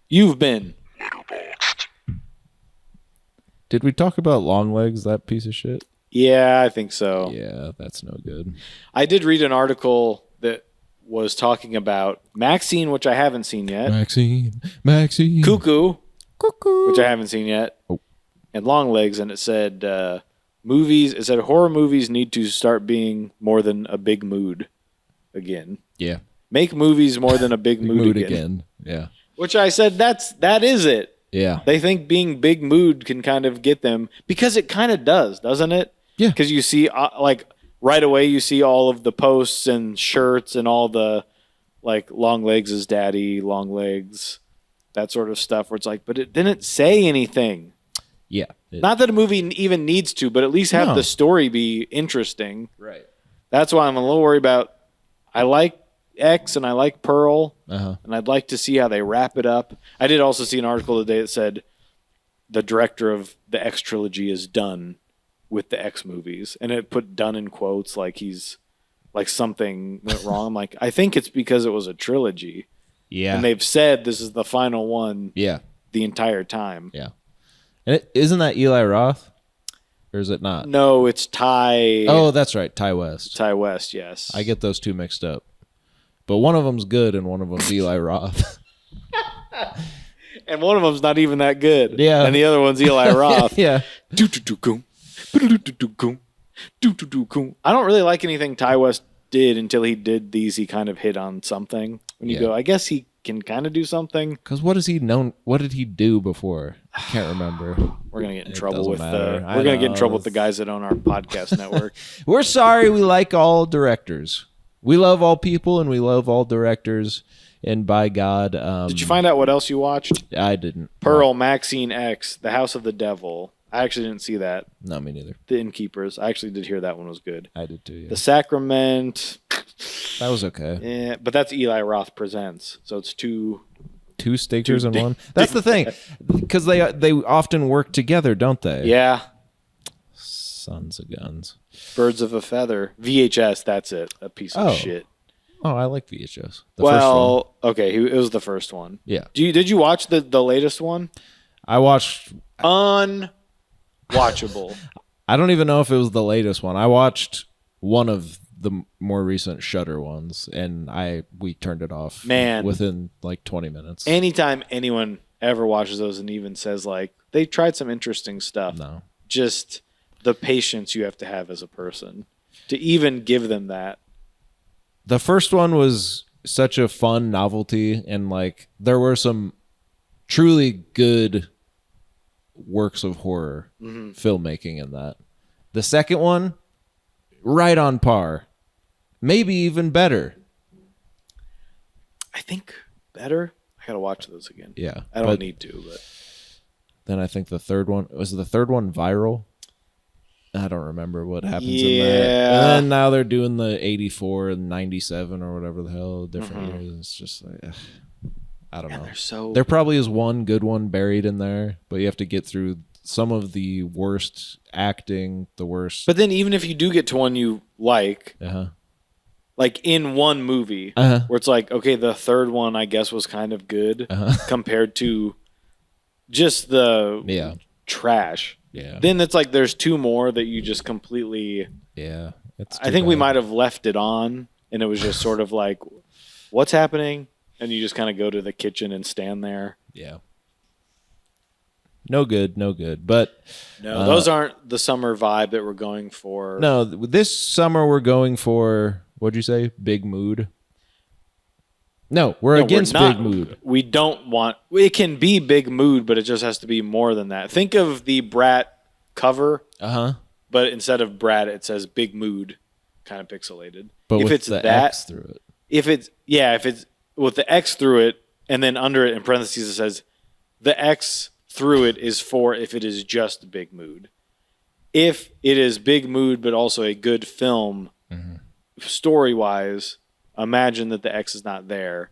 You've been. Letterboxd. Did we talk about Longlegs, that piece of shit? Yeah, I think so. Yeah, that's no good. I did read an article that was talking about Maxine, which I haven't seen yet. Maxine. Cuckoo, Cuckoo. which I haven't seen yet. Oh. And Longlegs, and it said horror movies need to start being more than a big mood again. Yeah. Make movies more than a big mood again. Yeah. Which I said that is it. Yeah. They think being big mood can kind of get them, because it kind of does, doesn't it? Yeah. Because you see, like right away, you see all of the posts and shirts and all the like long legs is daddy, long legs, that sort of stuff. Where it's like, but it didn't say anything. Yeah. Not that a movie even needs to, but at least have No. the story be interesting. Right. That's why I'm a little worried about. I like X and I like Pearl, Uh-huh. and I'd like to see how they wrap it up. I did also see an article today that said the director of the X trilogy is done with the X movies, and it put done in quotes like he's like something went wrong. I'm like, I think it's because it was a trilogy, Yeah. and they've said this is the final one Yeah. the entire time. Yeah. And isn't that Eli Roth? Or is it not? No, it's Ty. Oh, that's right. Ty West. Ty West. Yes, I get those two mixed up. But one of them's good and one of them's Eli Roth. and one of them's not even that good. Yeah. and the other one's Eli Roth. Yeah. I don't really like anything Ty West did until he did these. He kind of hit on something. When you Yeah. go, I guess he can kind of do something. Because what is he known? What did he do before? I can't remember. We're gonna get in It trouble doesn't with matter. I we're gonna get in know. trouble with the guys that own our podcast network. We're sorry. We like all directors. We love all people and we love all directors. And by God, Did you find out what else you watched? I didn't. Pearl, Maxine X, The House of the Devil. I actually didn't see that. No, me neither. The Innkeepers. I actually did hear that one was good. I did too. Yeah. The Sacrament. That was okay. Yeah, but that's Eli Roth Presents, so it's two. Two stickers in one. That's the thing, because they often work together, don't they? Yeah, Sons of guns. Birds of a Feather. VHS. That's it. A piece of Oh. shit. Oh, I like VHS. The first one. Okay, it was the first one. Yeah. Did you watch the latest one? I watched. Unwatchable. I don't even know if it was the latest one. I watched one of the more recent Shudder ones, and we turned it off. Man. Within like 20 minutes. Anytime anyone ever watches those and even says like they tried some interesting stuff, No. just the patience you have to have as a person to even give them that. The first one was such a fun novelty, and like there were some truly good works of horror filmmaking in that. The second one, right on par, maybe even better. I think better. I gotta watch those again. Yeah, I don't but need to, but then I think the third one was viral. I don't remember what happens in that. Yeah. And then now they're doing the 84 and 97 or whatever the hell different years. It's just like, ugh, I don't know. There probably is one good one buried in there, but you have to get through some of the worst acting, the worst. But then even if you do get to one you like in one movie, where it's like, okay, the third one I guess was kind of good compared to just the trash. Yeah. Then it's like there's two more that you just completely. Yeah. I think we might have left it on and it was just sort of like, what's happening? And you just kind of go to the kitchen and stand there. Yeah. No good. But no, those aren't the summer vibe that we're going for. No, this summer we're going for, what'd you say? Big mood? No, we're against big mood. We don't want, it can be big mood, but it just has to be more than that. Think of the Brat cover, but instead of Brat, it says big mood, kind of pixelated. But if with it's the that, X through it. If it's with the X through it, and then under it in parentheses it says the X through it is for if it is just big mood. If it is big mood but also a good film, story-wise, imagine that the X is not there.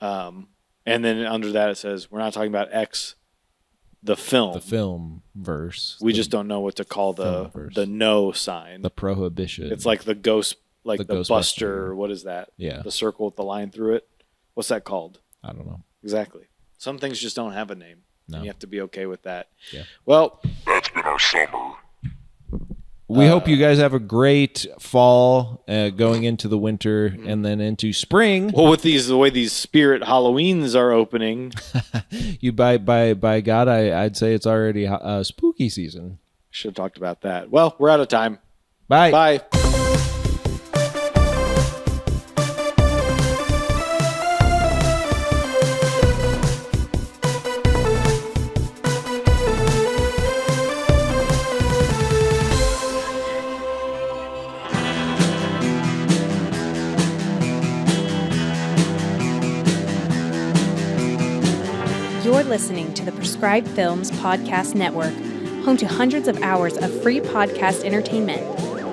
And then under that it says we're not talking about X, the film. The film verse. We just don't know what to call the no sign. The prohibition. It's like the ghost, like the Ghostbuster. Buster. What is that? Yeah. The circle with the line through it. What's that called? I don't know. Exactly. Some things just don't have a name. No. And you have to be okay with that. Yeah. Well, That's been our summer. We hope you guys have a great fall going into the winter and then into spring. well, with the way these spirit Halloweens are opening, You by God, I'd say it's already spooky season. should have talked about that. Well, we're out of time. Bye. Bye. You're listening to the Prescribed Films Podcast Network, home to hundreds of hours of free podcast entertainment.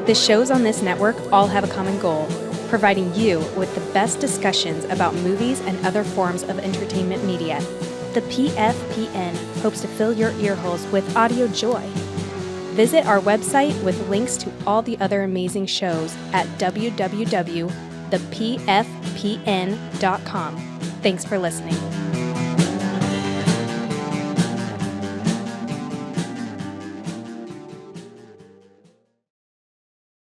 The shows on this network all have a common goal, providing you with the best discussions about movies and other forms of entertainment media. The PFPN hopes to fill your earholes with audio joy. Visit our website with links to all the other amazing shows at www.thepfpn.com. Thanks for listening.